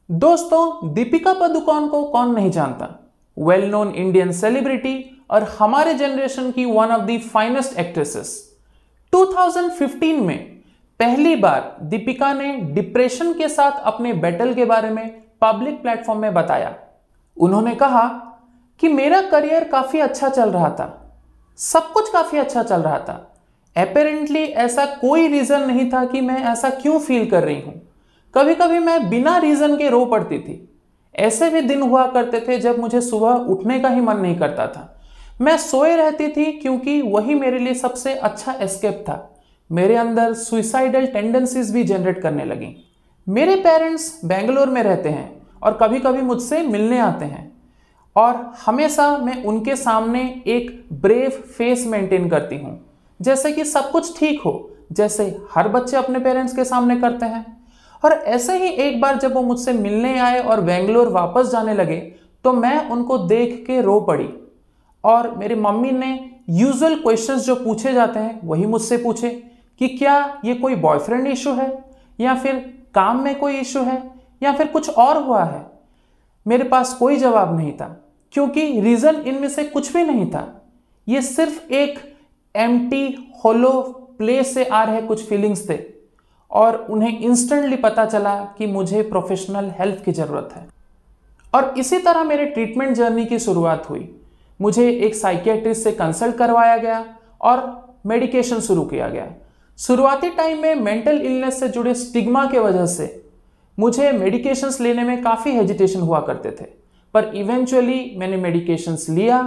दोस्तों, दीपिका पादुकोण को कौन नहीं जानता। वेल नोन इंडियन सेलिब्रिटी और हमारे जनरेशन की one of the finest actresses. 2015 में पहली बार दीपिका ने डिप्रेशन के साथ अपने बैटल के बारे में पब्लिक प्लेटफॉर्म में बताया। उन्होंने कहा कि मेरा करियर काफी अच्छा चल रहा था, सब कुछ काफी अच्छा चल रहा था। अपेरेंटली ऐसा कोई रीजन नहीं था कि मैं ऐसा क्यों फील कर रही हूं। कभी कभी मैं बिना रीजन के रो पड़ती थी। ऐसे भी दिन हुआ करते थे जब मुझे सुबह उठने का ही मन नहीं करता था। मैं सोए रहती थी क्योंकि वही मेरे लिए सबसे अच्छा एस्केप था। मेरे अंदर सुइसाइडल टेंडेंसीज भी जनरेट करने लगी। मेरे पेरेंट्स बेंगलोर में रहते हैं और कभी कभी मुझसे मिलने आते हैं और हमेशा मैं उनके सामने एक ब्रेव फेस मेंटेन करती हूँ, जैसे कि सब कुछ ठीक हो, जैसे हर बच्चे अपने पेरेंट्स के सामने करते हैं। और ऐसे ही एक बार जब वो मुझसे मिलने आए और बेंगलोर वापस जाने लगे तो मैं उनको देख के रो पड़ी। और मेरी मम्मी ने यूजुअल क्वेश्चंस जो पूछे जाते हैं वही मुझसे पूछे कि क्या ये कोई बॉयफ्रेंड इशू है या फिर काम में कोई इशू है या फिर कुछ और हुआ है। मेरे पास कोई जवाब नहीं था क्योंकि रीजन इनमें से कुछ भी नहीं था। ये सिर्फ एक एम्प्टी होलो प्लेस से आ रहे कुछ फीलिंग्स थे और उन्हें इंस्टेंटली पता चला कि मुझे प्रोफेशनल हेल्प की ज़रूरत है। और इसी तरह मेरे ट्रीटमेंट जर्नी की शुरुआत हुई। मुझे एक साइकियाट्रिस्ट से कंसल्ट करवाया गया और मेडिकेशन शुरू किया गया। शुरुआती टाइम में मेंटल इलनेस से जुड़े स्टिग्मा के वजह से मुझे मेडिकेशंस लेने में काफ़ी हेजिटेशन हुआ करते थे, पर इवेंचुअली मैंने मेडिकेशंस लिया।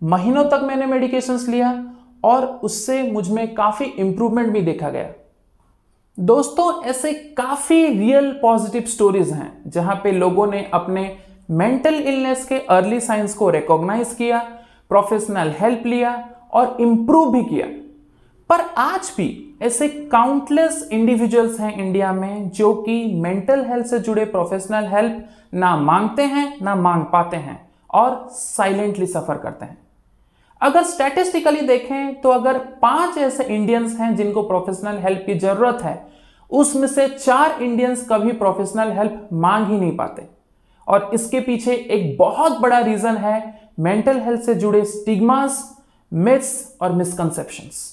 महीनों तक मैंने मेडिकेशंस लिया और उससे मुझ में काफ़ी इम्प्रूवमेंट भी देखा गया। दोस्तों, ऐसे काफ़ी रियल पॉजिटिव स्टोरीज हैं जहां पे लोगों ने अपने मेंटल इलनेस के अर्ली साइंस को रिकॉग्नाइज किया, प्रोफेशनल हेल्प लिया और इम्प्रूव भी किया। पर आज भी ऐसे काउंटलेस इंडिविजुअल्स हैं इंडिया में जो कि मेंटल हेल्थ से जुड़े प्रोफेशनल हेल्प ना मांगते हैं ना मांग पाते हैं और साइलेंटली सफर करते हैं। अगर स्टैटिस्टिकली देखें तो अगर 5 ऐसे इंडियंस हैं जिनको प्रोफेशनल हेल्प की जरूरत है, उसमें से 4 इंडियंस कभी प्रोफेशनल हेल्प मांग ही नहीं पाते। और इसके पीछे एक बहुत बड़ा रीजन है मेंटल हेल्थ से जुड़े स्टिग्मास, मिथ्स और मिसकंसेप्शंस।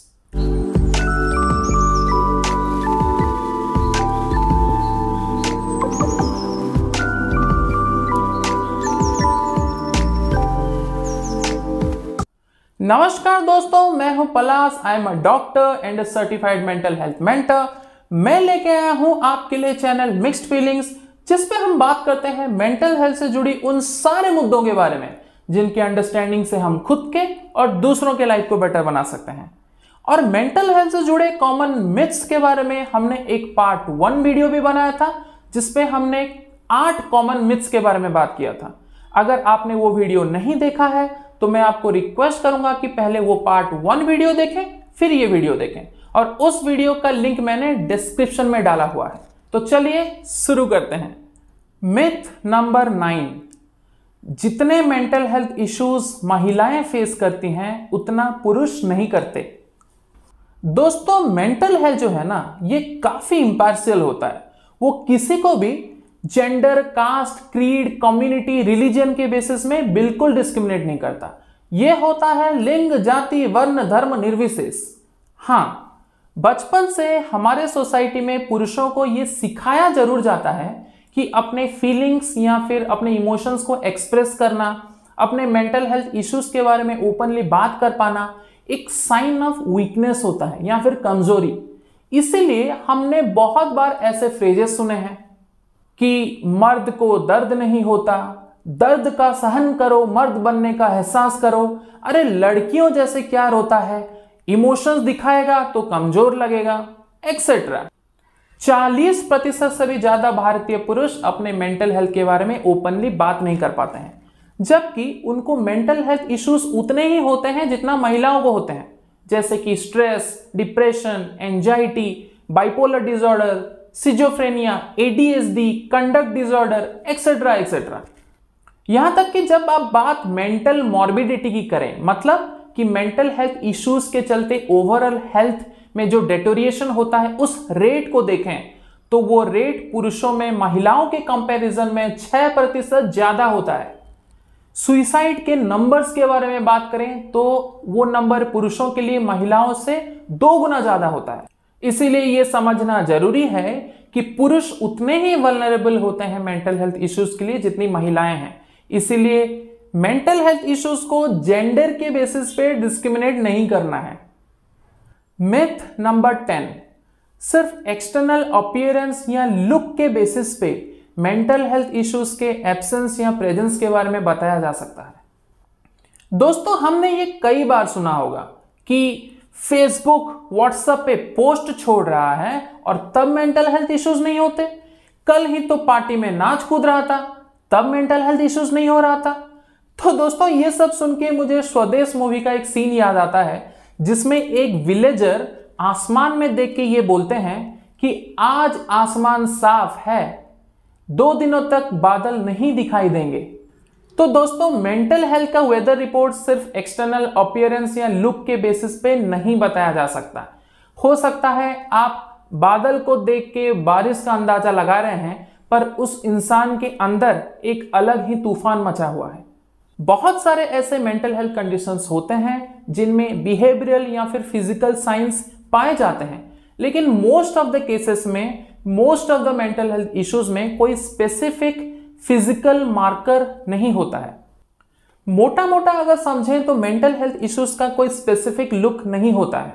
नमस्कार दोस्तों, मैं हूं Palash. I am a doctor and a certified mental health mentor. मैं लेके आया हूं आपके लिए चैनल मिक्स्ड फीलिंग्स, जिसपे हम बात करते हैं मेंटल हेल्थ से जुड़ी उन सारे मुद्दों के बारे में जिनके अंडरस्टैंडिंग से हम खुद के और दूसरों के लाइफ को बेटर बना सकते हैं। और मेंटल हेल्थ से जुड़े कॉमन मिथ्स के बारे में हमने एक पार्ट 1 वीडियो भी बनाया था, जिसपे हमने 8 कॉमन मिथ्स के बारे में बात किया था। अगर आपने वो वीडियो नहीं देखा है तो मैं आपको रिक्वेस्ट करूंगा कि पहले वो पार्ट 1 वीडियो देखें, फिर ये वीडियो देखें। और उस वीडियो का लिंक मैंने डिस्क्रिप्शन में डाला हुआ है। तो चलिए शुरू करते हैं। मिथ नंबर 9, जितने मेंटल हेल्थ इश्यूज महिलाएं फेस करती हैं उतना पुरुष नहीं करते। दोस्तों, मेंटल हेल्थ जो है ना, ये काफी इंपार्शियल होता है। वो किसी को भी gender, caste, creed, community, religion के बेसिस में बिल्कुल डिस्क्रिमिनेट नहीं करता। यह होता है लिंग, जाति, वर्ण, धर्म निर्विशेष। हाँ, बचपन से हमारे सोसाइटी में पुरुषों को यह सिखाया जरूर जाता है कि अपने फीलिंग्स या फिर अपने इमोशंस को एक्सप्रेस करना, अपने मेंटल हेल्थ इश्यूज के बारे में ओपनली बात कर पाना एक साइन ऑफ वीकनेस होता है या फिर कमजोरी। इसीलिए हमने बहुत बार ऐसे फ्रेजेस सुने हैं कि मर्द को दर्द नहीं होता, दर्द का सहन करो, मर्द बनने का एहसास करो। अरे लड़कियों जैसे क्या रोता है, इमोशंस दिखाएगा तो कमजोर लगेगा, एक्सेट्रा। 40% से भी ज्यादा भारतीय पुरुष अपने मेंटल हेल्थ के बारे में ओपनली बात नहीं कर पाते हैं, जबकि उनको मेंटल हेल्थ इश्यूज उतने ही होते हैं जितना महिलाओं को होते हैं, जैसे कि stress, depression, anxiety, bipolar disorder, schizophrenia, ADHD, conduct disorder, etcetera etcetera. यहां तक कि जब आप बात मेंटल मॉर्बिडिटी की करें, मतलब कि मेंटल हेल्थ इश्यूज के चलते ओवरऑल हेल्थ में जो डेटोरिएशन होता है उस रेट को देखें, तो वो रेट पुरुषों में महिलाओं के कंपैरिजन में 6% ज्यादा होता है। सुइसाइड के नंबर्स के बारे में बात करें तो वो नंबर पुरुषों के लिए महिलाओं से 2 गुना ज्यादा होता है। इसीलिए यह समझना जरूरी है कि पुरुष उतने ही वल्नरेबल होते हैं मेंटल हेल्थ इश्यूज के लिए जितनी महिलाएं हैं। इसीलिए मेंटल हेल्थ इश्यूज को जेंडर के बेसिस पे डिस्क्रिमिनेट नहीं करना है। मिथ नंबर 10, सिर्फ एक्सटर्नल अपीयरेंस या लुक के बेसिस पे मेंटल हेल्थ इश्यूज के एब्सेंस या प्रेजेंस के बारे में बताया जा सकता है। दोस्तों, हमने ये कई बार सुना होगा कि फेसबुक, व्हाट्सएप पे पोस्ट छोड़ रहा है और तब मेंटल हेल्थ इश्यूज नहीं होते। कल ही तो पार्टी में नाच कूद रहा था, तब मेंटल हेल्थ इश्यूज नहीं हो रहा था। तो दोस्तों, ये सब सुन के मुझे स्वदेश मूवी का एक सीन याद आता है जिसमें एक विलेजर आसमान में देख के ये बोलते हैं कि आज आसमान साफ है, 2 दिनों तक बादल नहीं दिखाई देंगे। तो दोस्तों, मेंटल हेल्थ का वेदर रिपोर्ट सिर्फ एक्सटर्नल अपीयरेंस या लुक के बेसिस पे नहीं बताया जा सकता। हो सकता है आप बादल को देख के बारिश का अंदाजा लगा रहे हैं, पर उस इंसान के अंदर एक अलग ही तूफान मचा हुआ है। बहुत सारे ऐसे मेंटल हेल्थ कंडीशंस होते हैं जिनमें बिहेवियरल या फिर फिजिकल साइंस पाए जाते हैं, लेकिन मोस्ट ऑफ द केसेस में, most of the mental health issues में कोई स्पेसिफिक फिजिकल मार्कर नहीं होता है। मोटा मोटा अगर समझें तो मेंटल हेल्थ इश्यूज का कोई स्पेसिफिक लुक नहीं होता है।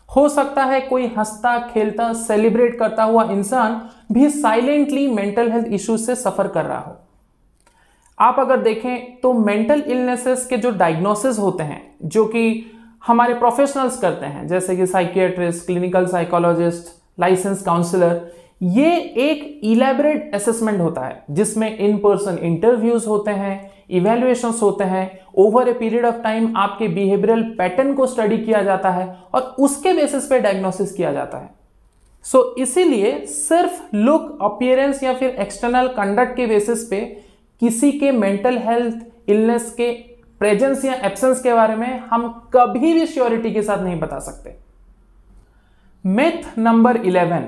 हो सकता है कोई हंसता खेलता सेलिब्रेट करता हुआ इंसान भी साइलेंटली मेंटल हेल्थ इश्यूज से सफर कर रहा हो। आप अगर देखें तो मेंटल इलनेसेस के जो डायग्नोसिस होते हैं, जो कि हमारे प्रोफेशनल्स करते हैं, जैसे कि psychiatrist, clinical psychologist, license counsellor, ये एक इलैबोरेट असेसमेंट होता है जिसमें इन पर्सन इंटरव्यूज होते हैं, इवैल्यूएशंस होते हैं, over a period of time आपके बिहेवियरल पैटर्न को स्टडी किया जाता है और उसके बेसिस पे डायग्नोसिस किया जाता है। सो इसीलिए सिर्फ लुक, अपीयरेंस या फिर एक्सटर्नल कंडक्ट के बेसिस पे किसी के मेंटल हेल्थ इलनेस के प्रेजेंस या एब्सेंस के बारे में हम कभी भी श्योरिटी के साथ नहीं बता सकते। Myth number 11,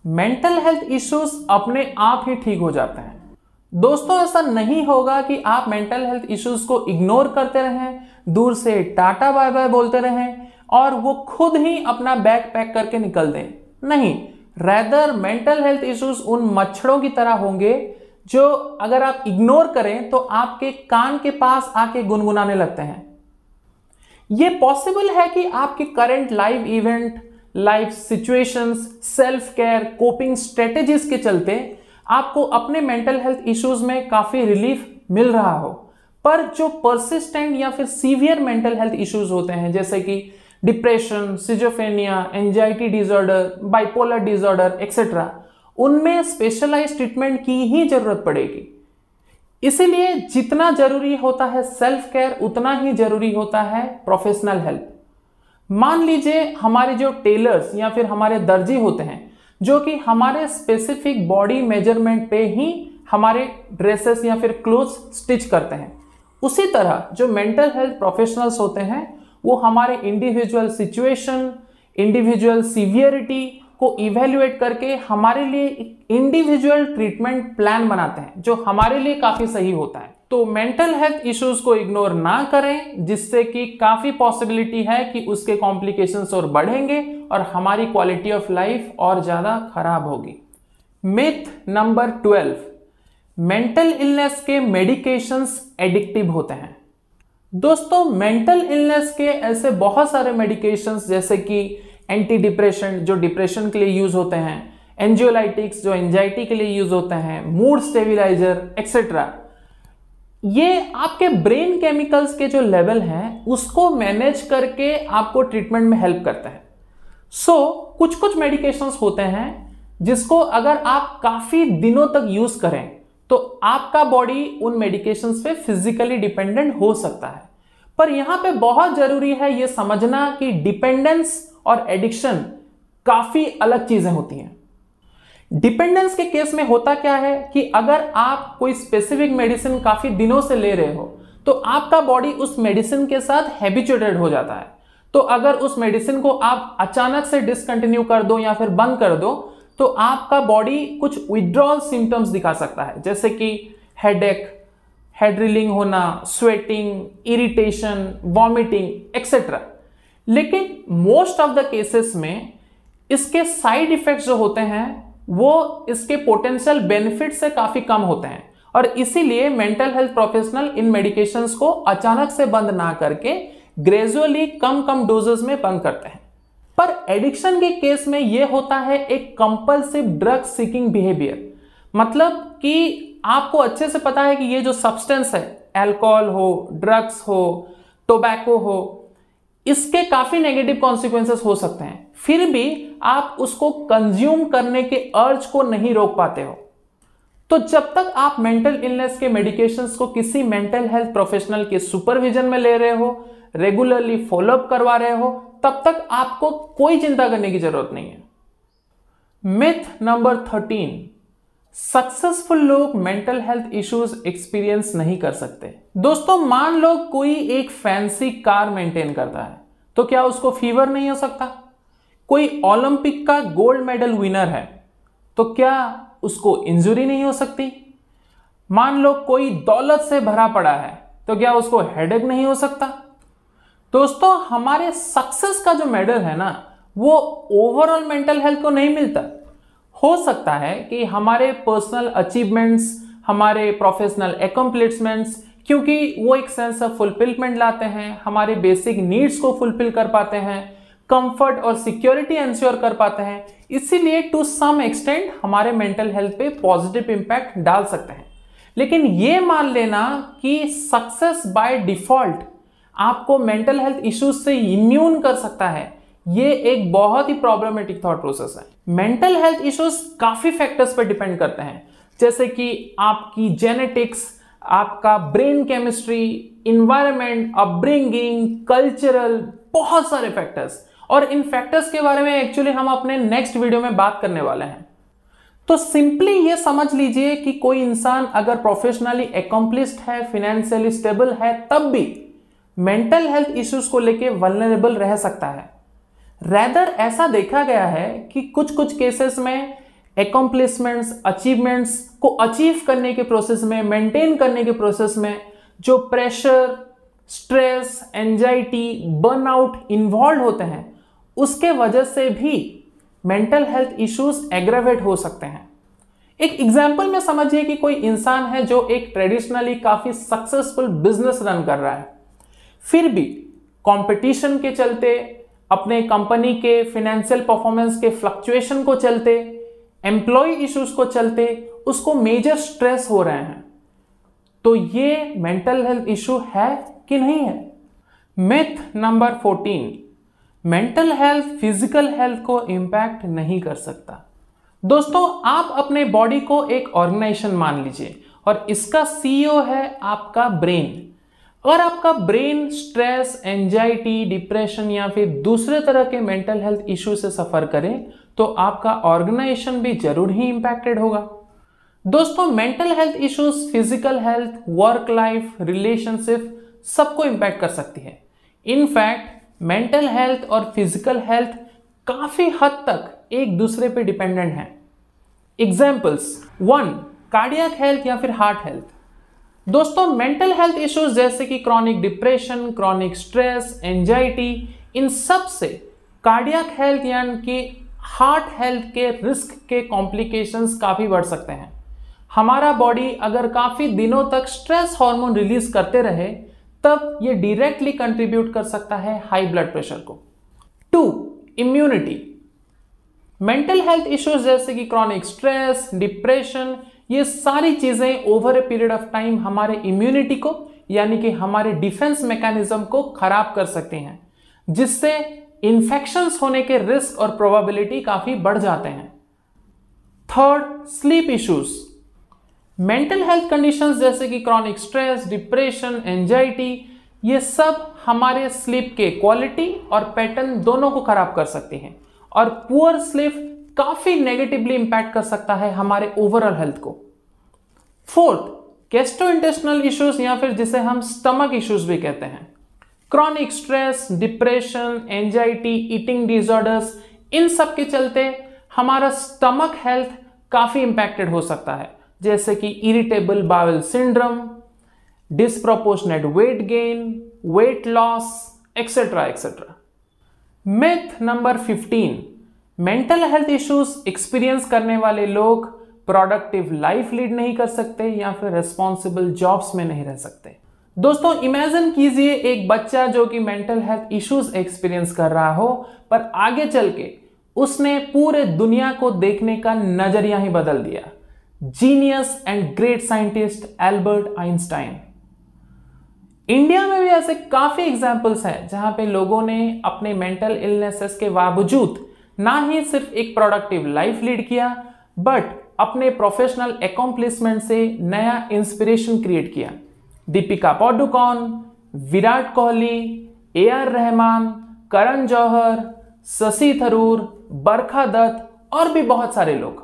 mental health issues अपने आप ही ठीक हो जाते हैं। दोस्तों, ऐसा नहीं होगा कि आप मेंटल हेल्थ इश्यूज को इग्नोर करते रहें, दूर से टाटा बाय बाय बोलते रहें और वो खुद ही अपना बैग पैक करके निकल दें। नहीं, रैदर मेंटल हेल्थ इश्यूज उन मच्छरों की तरह होंगे जो अगर आप इग्नोर करें तो आपके कान के पास आके गुनगुनाने लगते हैं। यह पॉसिबल है कि आपके current live event, life situations, self care, coping strategies के चलते आपको अपने मेंटल हेल्थ इश्यूज में काफी रिलीफ मिल रहा हो, पर जो परसिस्टेंट या फिर सीवियर मेंटल हेल्थ इश्यूज होते हैं, जैसे कि depression, schizophrenia, anxiety disorder, bipolar disorder etcetera, उनमें स्पेशलाइज्ड ट्रीटमेंट की ही जरूरत पड़ेगी। इसीलिए जितना जरूरी होता है सेल्फ केयर, उतना ही जरूरी होता है प्रोफेशनल हेल्प। मान लीजिए हमारे जो टेलर्स या फिर हमारे दर्जी होते हैं, जो कि हमारे स्पेसिफिक बॉडी मेजरमेंट पे ही हमारे ड्रेसेस या फिर क्लोथ्स स्टिच करते हैं, उसी तरह जो मेंटल हेल्थ प्रोफेशनल्स होते हैं वो हमारे इंडिविजुअल सिचुएशन, इंडिविजुअल सीवियरिटी को इवैल्यूएट करके हमारे लिए इंडिविजुअल ट्रीटमेंट प्लान बनाते हैं जो हमारे लिए काफी सही होता है। तो मेंटल हेल्थ इश्यूज को इग्नोर ना करें, जिससे कि काफी पॉसिबिलिटी है कि उसके कॉम्प्लिकेशंस और बढ़ेंगे और हमारी क्वालिटी ऑफ लाइफ और ज्यादा खराब होगी। मिथ नंबर 12, मेंटल इलनेस के मेडिकेशंस एडिक्टिव होते हैं। दोस्तों, मेंटल इलनेस के ऐसे बहुत सारे मेडिकेशंस, जैसे कि एंटी डिप्रेशन जो डिप्रेशन के लिए यूज होते हैं, एंजियोलाइटिक्स जो एंजाइटी के लिए यूज होते हैं, मूड स्टेबिलाइजर एक्सेट्रा, ये आपके ब्रेन केमिकल्स के जो लेवल हैं उसको मैनेज करके आपको ट्रीटमेंट में हेल्प करते हैं। कुछ कुछ मेडिकेशंस होते हैं जिसको अगर आप काफी दिनों तक यूज करें तो आपका बॉडी उन मेडिकेशंस पे फिजिकली डिपेंडेंट हो सकता है। पर यहां पे बहुत जरूरी है यह समझना कि डिपेंडेंस और एडिक्शन काफी अलग चीजें होती हैं। डिपेंडेंस के केस में होता क्या है कि अगर आप कोई स्पेसिफिक मेडिसिन काफी दिनों से ले रहे हो तो आपका बॉडी उस मेडिसिन के साथ हैबिचुएटेड हो जाता है। तो अगर उस मेडिसिन को आप अचानक से डिसकंटिन्यू कर दो या फिर बंद कर दो तो आपका बॉडी कुछ विथड्रॉल सिम्टम्स दिखा सकता है, जैसे कि हेडेक, हेड रिलिंग होना, स्वेटिंग, इरिटेशन, वॉमिटिंग एक्सेट्रा। लेकिन मोस्ट ऑफ द केसेस में इसके साइड इफेक्ट्स जो होते हैं वो इसके पोटेंशियल बेनिफिट से काफी कम होते हैं, और इसीलिए मेंटल हेल्थ प्रोफेशनल इन मेडिकेशंस को अचानक से बंद ना करके ग्रेजुअली कम कम डोजेस में बंद करते हैं। पर एडिक्शन के केस में यह होता है एक कंपल्सिव ड्रग सीकिंग बिहेवियर, मतलब कि आपको अच्छे से पता है कि ये जो सब्सटेंस है, अल्कोहल हो, ड्रग्स हो, टोबैको हो, इसके काफी नेगेटिव कॉन्सिक्वेंसेस हो सकते हैं, फिर भी आप उसको कंज्यूम करने के अर्ज को नहीं रोक पाते हो। तो जब तक आप मेंटल इलनेस के मेडिकेशंस को किसी मेंटल हेल्थ प्रोफेशनल के सुपरविजन में ले रहे हो, रेगुलरली फॉलोअप करवा रहे हो, तब तक आपको कोई चिंता करने की जरूरत नहीं है। मिथ नंबर 13, सक्सेसफुल लोग मेंटल हेल्थ इश्यूज एक्सपीरियंस नहीं कर सकते। दोस्तों, मान लो कोई एक फैंसी कार मेंटेन करता है, तो क्या उसको फीवर नहीं हो सकता? कोई ओलंपिक का गोल्ड मेडल विनर है, तो क्या उसको इंजरी नहीं हो सकती? मान लो कोई दौलत से भरा पड़ा है, तो क्या उसको हेडेक नहीं हो सकता? दोस्तों, हमारे सक्सेस का जो मेडल है ना, वो ओवरऑल मेंटल हेल्थ को नहीं मिलता। हो सकता है कि हमारे पर्सनल अचीवमेंट्स, हमारे प्रोफेशनल अकम्प्लिशमेंट्स, क्योंकि वो एक सेंस ऑफ फुलफिलमेंट लाते हैं, हमारे बेसिक नीड्स को फुलफिल कर पाते हैं, कंफर्ट और सिक्योरिटी इंश्योर कर पाते हैं, इसीलिए टू सम एक्सटेंट हमारे मेंटल हेल्थ पे पॉजिटिव इंपैक्ट डाल सकते हैं। लेकिन ये मान लेना कि सक्सेस बाय डिफॉल्ट आपको मेंटल हेल्थ इश्यूज से इम्यून कर सकता है, ये एक बहुत ही प्रॉब्लमेटिक थॉट प्रोसेस है। मेंटल हेल्थ इश्यूज काफी फैक्टर्स पर डिपेंड करते हैं, जैसे कि आपकी जेनेटिक्स, आपका brain chemistry, environment, upbringing, cultural, बहुत सारे फैक्टर्स, और इन फैक्टर्स के बारे में एक्चुअली हम अपने नेक्स्ट वीडियो में बात करने वाले हैं। तो सिंपली ये समझ लीजिए कि कोई इंसान अगर प्रोफेशनली अकम्प्लिश्ड है, फाइनेंशियली स्टेबल है, तब भी मेंटल हेल्थ इश्यूज को लेके वल्नरेबल रह सकता है। रैदर ऐसा देखा गया है कि कुछ कुछ केसेस में अकम्प्लिशमेंट्स, अचीवमेंट्स को अचीव करने के प्रोसेस में, मेंटेन करने के प्रोसेस में जो pressure, stress, anxiety, burnout involve होते हैं, उसके वजह से भी मेंटल हेल्थ इश्यूज एग्रावेट हो सकते हैं। एक एग्जांपल में समझिए कि कोई इंसान है जो एक ट्रेडिशनली काफी सक्सेसफुल बिजनेस रन कर रहा है, फिर भी कंपटीशन के चलते, अपने कंपनी के फाइनेंशियल परफॉर्मेंस के फ्लक्चुएशन को चलते, एम्प्लॉय इश्यूज को चलते उसको मेजर स्ट्रेस हो रहे हैं, तो ये मेंटल हेल्थ इश्यू है कि नहीं है? Myth number 14, mental health physical health को इंपैक्ट नहीं कर सकता। दोस्तों, आप अपने बॉडी को एक ऑर्गेनाइजेशन मान लीजिए और इसका सीईओ है आपका ब्रेन। अगर आपका ब्रेन स्ट्रेस, एंजाइटी, डिप्रेशन या फिर दूसरे तरह के मेंटल हेल्थ इश्यू से सफर करे, तो आपका ऑर्गेनाइजेशन भी जरूर ही इंपैक्टेड होगा। दोस्तों, mental health issues physical health, work life, relationship सबको इंपैक्ट कर सकती है। इनफैक्ट मेंटल हेल्थ और फिजिकल हेल्थ काफी हद तक एक दूसरे पे डिपेंडेंट हैं। एग्जाम्पल्स 1, कार्डियक हेल्थ या फिर हार्ट हेल्थ। दोस्तों, मेंटल हेल्थ इश्यूज जैसे कि chronic depression, chronic stress, anxiety, इन सब से कार्डियक हेल्थ यानी कि हार्ट हेल्थ के रिस्क के कॉम्प्लिकेशंस काफी बढ़ सकते हैं। हमारा बॉडी अगर काफी दिनों तक स्ट्रेस हार्मोन रिलीज करते रहे, तब ये डायरेक्टली कंट्रीब्यूट कर सकता है हाई ब्लड प्रेशर को। 2, इम्यूनिटी। मेंटल हेल्थ इश्यूज जैसे कि क्रॉनिक स्ट्रेस, डिप्रेशन, ये सारी चीजें over a period of time हमारे इम्यूनिटी को यानी कि हमारे डिफेंस मैकेनिज्म को खराब कर सकती हैं, जिससे इन्फेक्शंस होने के रिस्क और प्रोबेबिलिटी काफी बढ़ जाते हैं। 3, sleep issues. Mental health conditions जैसे कि क्रॉनिक स्ट्रेस, डिप्रेशन, एंजाइटी, ये सब हमारे स्लीप के क्वालिटी और पैटर्न दोनों को खराब कर सकती हैं, और पुअर स्लीप काफी नेगेटिवली इंपैक्ट कर सकता है हमारे ओवरऑल हेल्थ को। 4, गैस्ट्रोइंटेस्टिनल इश्यूज या फिर जिसे हम स्टमक इश्यूज भी कहते हैं। Chronic stress, depression, anxiety, eating disorders, इन सब के चलते हमारा स्टमक हेल्थ काफी इंपैक्टेड हो सकता है, जैसे कि irritable bowel syndrome, disproportionate weight gain, weight loss, etcetera etcetera. Myth number 15, mental health issues experience करने वाले लोग प्रोडक्टिव लाइफ लीड नहीं कर सकते या फिर रिस्पॉन्सिबल जॉब्स में नहीं रह सकते। दोस्तों इमेजिन कीजिए एक बच्चा जो कि मेंटल हेल्थ इश्यूज एक्सपीरियंस कर रहा हो, पर आगे चल के उसने पूरे दुनिया को देखने का नजरिया ही बदल दिया। Genius and great scientist Albert Einstein. India में भी ऐसे काफी एग्जाम्पल्स हैं जहां पे लोगों ने अपने मेंटल इलनेसेस के बावजूद ना ही सिर्फ एक प्रोडक्टिव लाइफ लीड किया, बट अपने प्रोफेशनल अकॉम्प्लिशमेंट से नया इंस्पिरेशन क्रिएट किया। दीपिका पादुकोण, विराट कोहली, AR रहमान, करण जौहर, शशि थरूर, बरखा दत्त और भी बहुत सारे लोग।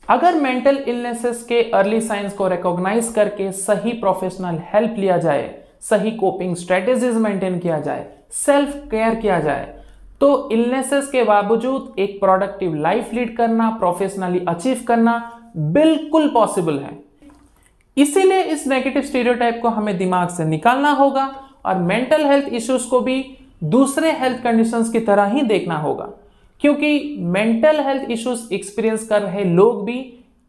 अगर मेंटल इलनेसेस के अर्ली साइंस को रिकॉग्नाइज करके सही प्रोफेशनल हेल्प लिया जाए, सही कोपिंग स्ट्रेटेजीज मेंटेन किया जाए, सेल्फ केयर किया जाए, तो इलनेसेस के बावजूद एक प्रोडक्टिव लाइफ लीड करना, प्रोफेशनली अचीव करना बिल्कुल पॉसिबल है। इसीलिए इस नेगेटिव स्टीरियोटाइप को हमें दिमाग से निकालना होगा और मेंटल हेल्थ इश्यूज को भी दूसरे हेल्थ कंडीशंस की तरह ही देखना होगा, क्योंकि मेंटल हेल्थ इश्यूज एक्सपीरियंस कर रहे लोग भी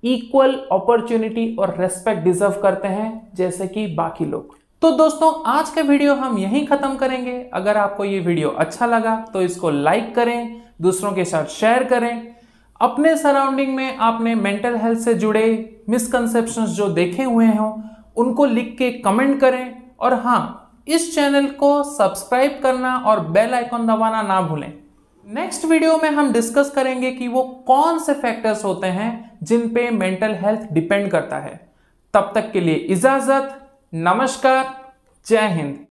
इक्वल अपॉर्चुनिटी और रेस्पेक्ट डिजर्व करते हैं जैसे कि बाकी लोग। तो दोस्तों आज का वीडियो हम यहीं खत्म करेंगे। अगर आपको ये वीडियो अच्छा लगा तो इसको लाइक करें, दूसरों के साथ शेयर करें। अपने सराउंडिंग में आपने मेंटल हेल्थ से जुड़े मिसकंसेप्शंस जो देखे हुए हों उनको लिख के कमेंट करें, और हाँ, इस चैनल को सब्सक्राइब करना और बेल आइकन दबाना ना भूलें। नेक्स्ट वीडियो में हम डिस्कस करेंगे कि वो कौन से फैक्टर्स होते हैं जिन पे मेंटल हेल्थ डिपेंड करता है। तब तक के लिए इजाजत, नमस्कार, जय हिंद।